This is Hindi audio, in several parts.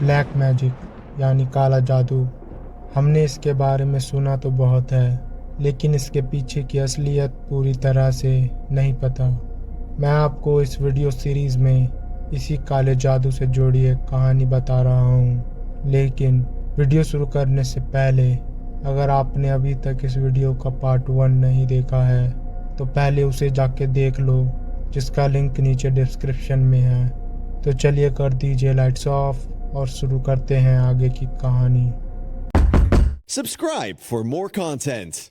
ब्लैक मैजिक यानी काला जादू। हमने इसके बारे में सुना तो बहुत है, लेकिन इसके पीछे की असलियत पूरी तरह से नहीं पता। मैं आपको इस वीडियो सीरीज़ में इसी काले जादू से जुड़ी एक कहानी बता रहा हूँ। लेकिन वीडियो शुरू करने से पहले अगर आपने अभी तक इस वीडियो का पार्ट 1 नहीं देखा है तो पहले उसे जाके देख लो, जिसका लिंक नीचे डिस्क्रिप्शन में है। तो चलिए कर दीजिए लाइट्स ऑफ और शुरू करते हैं आगे की कहानी। Subscribe for more content.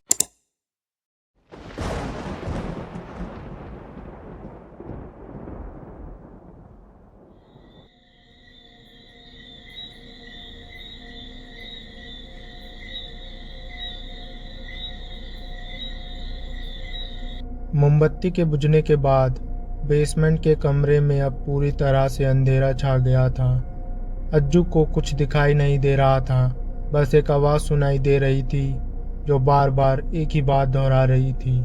मोमबत्ती के बुझने के बाद बेसमेंट के कमरे में अब पूरी तरह से अंधेरा छा गया था। अज्जू को कुछ दिखाई नहीं दे रहा था, बस एक आवाज़ सुनाई दे रही थी जो बार बार एक ही बात दोहरा रही थी।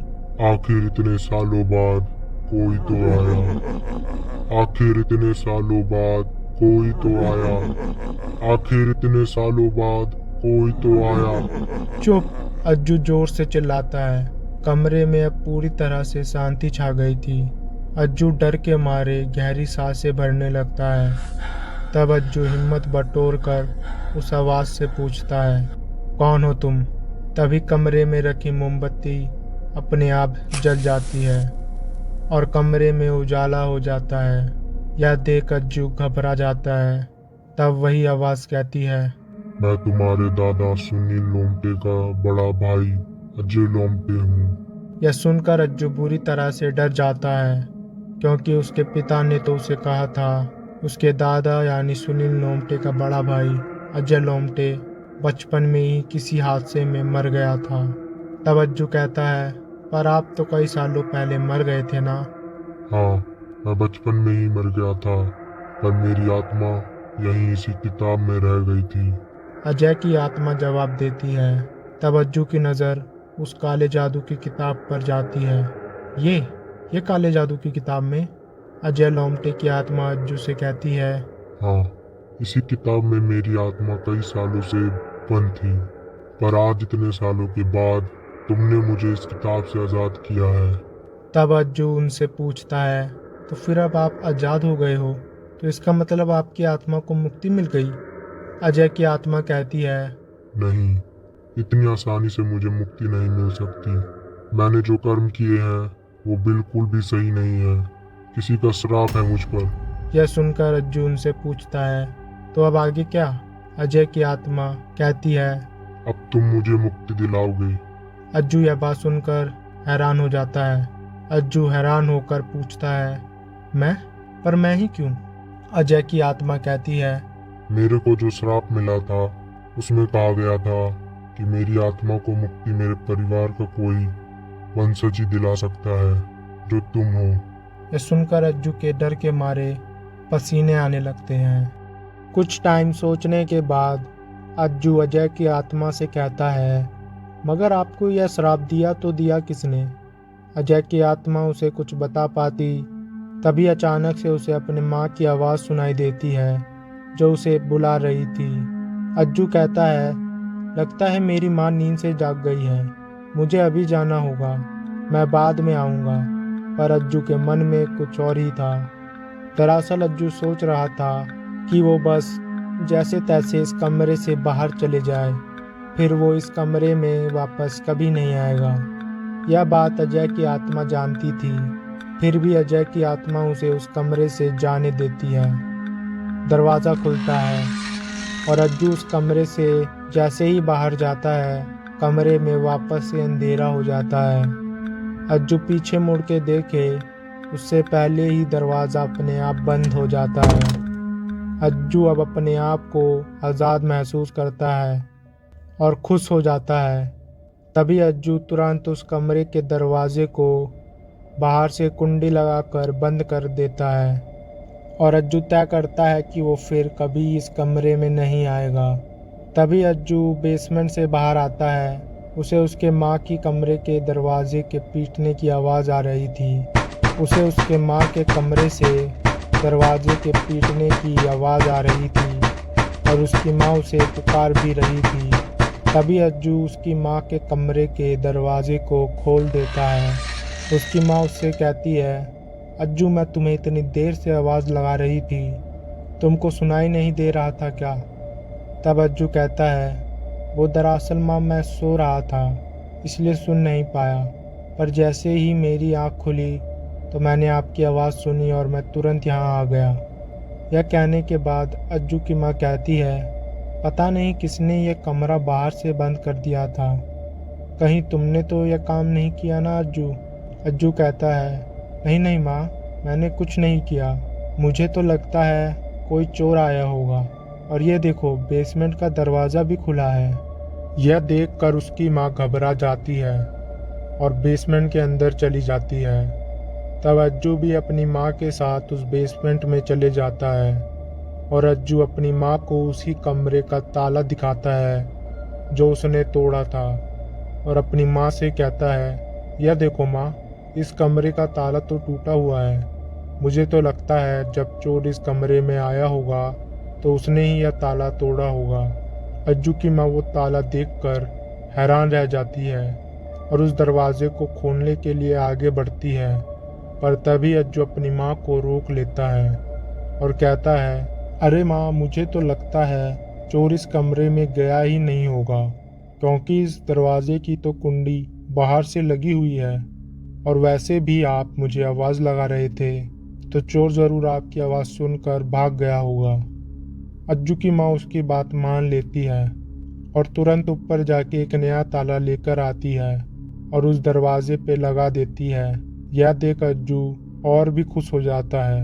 आखिर इतने सालों बाद कोई तो आया। आखिर इतने सालों बाद कोई तो आया। आखिर इतने सालों बाद कोई तो आया। चुप! अज्जू जोर से चिल्लाता है। कमरे में अब पूरी तरह से शांति छा गई थी। अज्जू डर के मारे गहरी सांसें भरने लगता है। तब अज्जू हिम्मत बटोर कर उस आवाज़ से पूछता है, कौन हो तुम? तभी कमरे में रखी मोमबत्ती अपने आप जल जाती है और कमरे में उजाला हो जाता है। यह देख अज्जू घबरा जाता है। तब वही आवाज़ कहती है, मैं तुम्हारे दादा सुनील लोमटे का बड़ा भाई अजय लोमटे हूँ। यह सुनकर अज्जू बुरी तरह से डर जाता है, क्योंकि उसके पिता ने तो उसे कहा था उसके दादा यानी सुनील लोमटे का बड़ा भाई अजय लोमटे बचपन में ही किसी हादसे में मर गया था। तब अज्जू कहता है, पर आप तो कई सालों पहले मर गए थे ना? हाँ, मैं बचपन में ही मर गया था, पर मेरी आत्मा यहीं इसी किताब में रह गई थी। अजय की आत्मा जवाब देती है। तब अज्जू की नज़र उस काले जादू की किताब पर जाती है। ये काले जादू की किताब में? अजय लोमटे की आत्मा अज्जू से कहती है, हाँ, इसी किताब में मेरी आत्मा कई सालों से बंद थी, पर आज इतने सालों के बाद तुमने मुझे इस किताब से आज़ाद किया है। तब अज्जू उनसे पूछता है, तो फिर अब आप आज़ाद हो गए हो, तो इसका मतलब आपकी आत्मा को मुक्ति मिल गई? अजय की आत्मा कहती है, नहीं, इतनी आसानी से मुझे मुक्ति नहीं मिल सकती। मैंने जो कर्म किए हैं वो बिल्कुल भी सही नहीं है। किसी का श्राप है मुझ पर। यह सुनकर अज्जू उनसे पूछता है, तो अब आगे क्या? अजय की आत्मा कहती है, अब तुम मुझे मुक्ति दिलाओगे। अज्जू यह बात सुनकर हैरान हो जाता है। अज्जू हैरान होकर पूछता है, मैं? पर मैं ही क्यों? अजय की आत्मा कहती है, मेरे को जो श्राप मिला था उसमें कहा गया था कि मेरी आत्मा को मुक्ति मेरे परिवार का कोई वंशज ही दिला सकता है, जो तुम हो। यह सुनकर अज्जू के डर के मारे पसीने आने लगते हैं। कुछ टाइम सोचने के बाद अज्जू अजय की आत्मा से कहता है, मगर आपको यह श्राप दिया तो दिया किसने? अजय की आत्मा उसे कुछ बता पाती, तभी अचानक से उसे अपने माँ की आवाज़ सुनाई देती है जो उसे बुला रही थी। अज्जू कहता है, लगता है मेरी माँ नींद से जाग गई है, मुझे अभी जाना होगा, मैं बाद में आऊँगा। पर अज्जू के मन में कुछ और ही था। दरअसल अज्जू सोच रहा था कि वो बस जैसे तैसे इस कमरे से बाहर चले जाए, फिर वो इस कमरे में वापस कभी नहीं आएगा। यह बात अजय की आत्मा जानती थी, फिर भी अजय की आत्मा उसे उस कमरे से जाने देती है। दरवाज़ा खुलता है और अज्जू उस कमरे से जैसे ही बाहर जाता है, कमरे में वापस से अंधेरा हो जाता है। अज्जू पीछे मुड़ के देखे, उससे पहले ही दरवाज़ा अपने आप बंद हो जाता है। अज्जू अब अपने आप को आज़ाद महसूस करता है और खुश हो जाता है। तभी अज्जू तुरंत उस कमरे के दरवाजे को बाहर से कुंडी लगाकर बंद कर देता है और अज्जू तय करता है कि वो फिर कभी इस कमरे में नहीं आएगा। तभी अज्जू बेसमेंट से बाहर आता है। उसे उसके माँ की कमरे के दरवाजे के पीटने की आवाज़ आ रही थी। उसे उसके माँ के कमरे से दरवाजे के पीटने की आवाज़ आ रही थी। और उसकी माँ उसे पुकार भी रही थी। तभी अज्जू उसकी माँ के कमरे के दरवाजे को खोल देता है। उसकी माँ उससे कहती है, अज्जू मैं तुम्हें इतनी देर से आवाज़ लगा रही थी, तुमको सुनाई नहीं दे रहा था क्या? तब अज्जू कहता है, वो दरअसल माँ मैं सो रहा था इसलिए सुन नहीं पाया, पर जैसे ही मेरी आँख खुली तो मैंने आपकी आवाज़ सुनी और मैं तुरंत यहाँ आ गया। यह कहने के बाद अज्जू की माँ कहती है, पता नहीं किसने ये कमरा बाहर से बंद कर दिया था, कहीं तुमने तो यह काम नहीं किया ना अज्जू? अज्जू कहता है, नहीं नहीं माँ, मैंने कुछ नहीं किया, मुझे तो लगता है कोई चोर आया होगा, और ये देखो बेसमेंट का दरवाज़ा भी खुला है। यह देखकर उसकी माँ घबरा जाती है और बेसमेंट के अंदर चली जाती है। तब अज्जू भी अपनी माँ के साथ उस बेसमेंट में चले जाता है और अज्जू अपनी माँ को उसी कमरे का ताला दिखाता है जो उसने तोड़ा था और अपनी माँ से कहता है, यह देखो माँ, इस कमरे का ताला तो टूटा हुआ है। मुझे तो लगता है जब चोर इस कमरे में आया होगा तो उसने ही यह ताला तोड़ा होगा। अज्जू की माँ वो ताला देखकर हैरान रह जाती है और उस दरवाजे को खोलने के लिए आगे बढ़ती है, पर तभी अज्जू अपनी माँ को रोक लेता है और कहता है, अरे माँ, मुझे तो लगता है चोर इस कमरे में गया ही नहीं होगा, क्योंकि इस दरवाजे की तो कुंडी बाहर से लगी हुई है, और वैसे भी आप मुझे आवाज़ लगा रहे थे तो चोर ज़रूर आपकी आवाज़ सुनकर भाग गया होगा। अज्जू की माँ उसकी बात मान लेती है और तुरंत ऊपर जाके एक नया ताला लेकर आती है और उस दरवाजे पे लगा देती है। यह देख अज्जू और भी खुश हो जाता है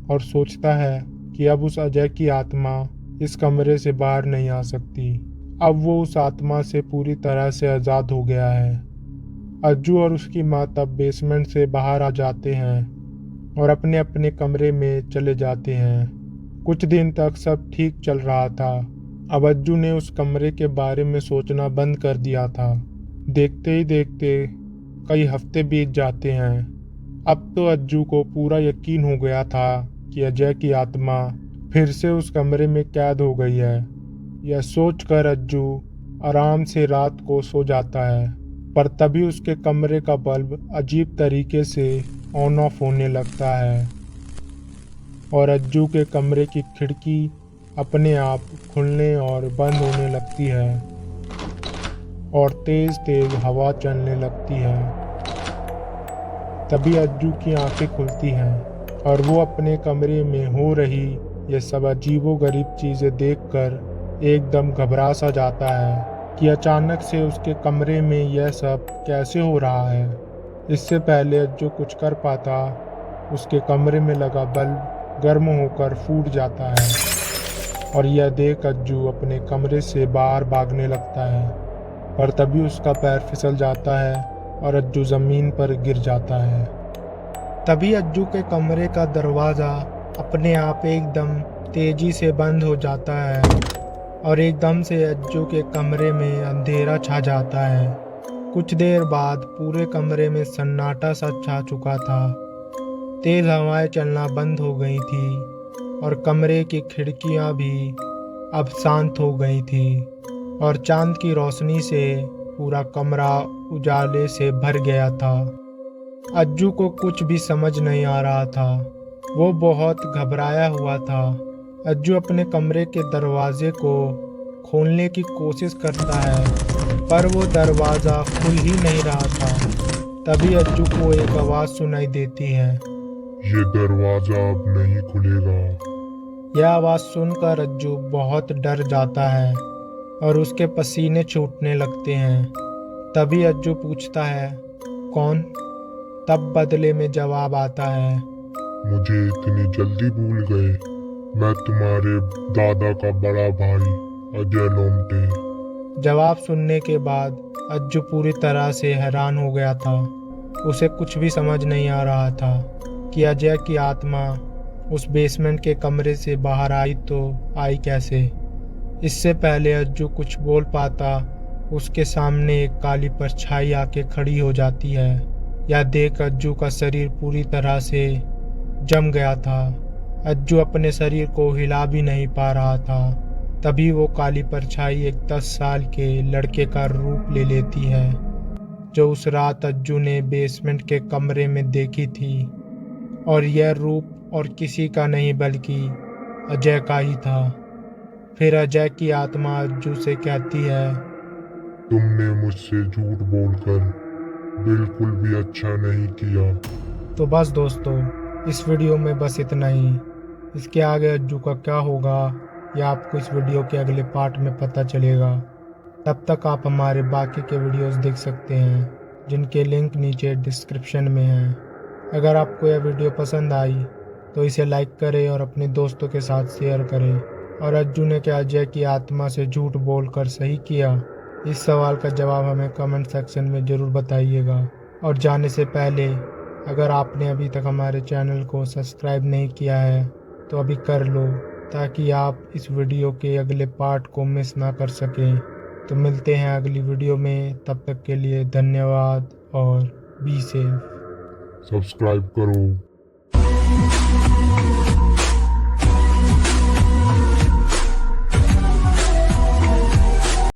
और सोचता है कि अब उस अजय की आत्मा इस कमरे से बाहर नहीं आ सकती। अब वो उस आत्मा से पूरी तरह से आज़ाद हो गया है। अज्जू और उसकी माँ तब बेसमेंट से बाहर आ जाते हैं और अपने अपने कमरे में चले जाते हैं। कुछ दिन तक सब ठीक चल रहा था। अब अज्जू ने उस कमरे के बारे में सोचना बंद कर दिया था। देखते ही देखते कई हफ्ते बीत जाते हैं। अब तो अज्जू को पूरा यकीन हो गया था कि अजय की आत्मा फिर से उस कमरे में कैद हो गई है। यह सोचकर अज्जू आराम से रात को सो जाता है, पर तभी उसके कमरे का बल्ब अजीब तरीके से ऑन ऑफ होने लगता है और अज्जू के कमरे की खिड़की अपने आप खुलने और बंद होने लगती है और तेज तेज हवा चलने लगती है। तभी अज्जू की आंखें खुलती हैं और वो अपने कमरे में हो रही ये सब अजीबोगरीब चीज़ें देखकर एकदम घबरा सा जाता है कि अचानक से उसके कमरे में यह सब कैसे हो रहा है। इससे पहले अज्जू कुछ कर पाता, उसके कमरे में लगा बल्ब गर्म होकर फूट जाता है और यह देख अज्जू अपने कमरे से बाहर भागने लगता है, पर तभी उसका पैर फिसल जाता है और अज्जू ज़मीन पर गिर जाता है। तभी अज्जू के कमरे का दरवाज़ा अपने आप एकदम तेज़ी से बंद हो जाता है और एकदम से अज्जू के कमरे में अंधेरा छा जाता है। कुछ देर बाद पूरे कमरे में सन्नाटा सा छा चुका था। तेज़ हवाएं चलना बंद हो गई थी और कमरे की खिड़कियां भी अब शांत हो गई थी और चांद की रोशनी से पूरा कमरा उजाले से भर गया था। अज्जू को कुछ भी समझ नहीं आ रहा था। वो बहुत घबराया हुआ था। अज्जू अपने कमरे के दरवाजे को खोलने की कोशिश करता है, पर वो दरवाज़ा खुल ही नहीं रहा था। तभी अज्जू को एक आवाज़ सुनाई देती है, ये दरवाजा अब नहीं खुलेगा। यह आवाज़ सुनकर अज्जू बहुत डर जाता है और उसके पसीने छूटने लगते हैं। तभी अज्जू पूछता है, कौन? तब बदले में जवाब आता है, मुझे इतनी जल्दी भूल गए? मैं तुम्हारे दादा का बड़ा भाई अजय लोमटे। जवाब सुनने के बाद अज्जू पूरी तरह से हैरान हो गया था। उसे कुछ भी समझ नहीं आ रहा था कि अजय की आत्मा उस बेसमेंट के कमरे से बाहर आई तो आई कैसे। इससे पहले अज्जू कुछ बोल पाता, उसके सामने एक काली परछाई आके खड़ी हो जाती है। यह देख अज्जू का शरीर पूरी तरह से जम गया था। अज्जू अपने शरीर को हिला भी नहीं पा रहा था तभी वो काली परछाई एक 10 साल के लड़के का रूप ले लेती है, जो उस रात अज्जू ने बेसमेंट के कमरे में देखी थी। और यह रूप और किसी का नहीं बल्कि अजय का ही था। फिर अजय की आत्मा अज्जू से कहती है, तुमने मुझसे झूठ बोलकर बिल्कुल भी अच्छा नहीं किया। तो बस दोस्तों, इस वीडियो में बस इतना ही। इसके आगे अज्जू का क्या होगा यह आपको इस वीडियो के अगले पार्ट में पता चलेगा। तब तक आप हमारे बाकी के वीडियोस देख सकते हैं, जिनके लिंक नीचे डिस्क्रिप्शन में है। अगर आपको यह वीडियो पसंद आई तो इसे लाइक करें और अपने दोस्तों के साथ शेयर करें। और अज्जू ने क्या अजय की आत्मा से झूठ बोलकर सही किया? इस सवाल का जवाब हमें कमेंट सेक्शन में ज़रूर बताइएगा। और जाने से पहले अगर आपने अभी तक हमारे चैनल को सब्सक्राइब नहीं किया है तो अभी कर लो, ताकि आप इस वीडियो के अगले पार्ट को मिस ना कर सकें। तो मिलते हैं अगली वीडियो में, तब तक के लिए धन्यवाद और बी सेफ। सब्सक्राइब करो।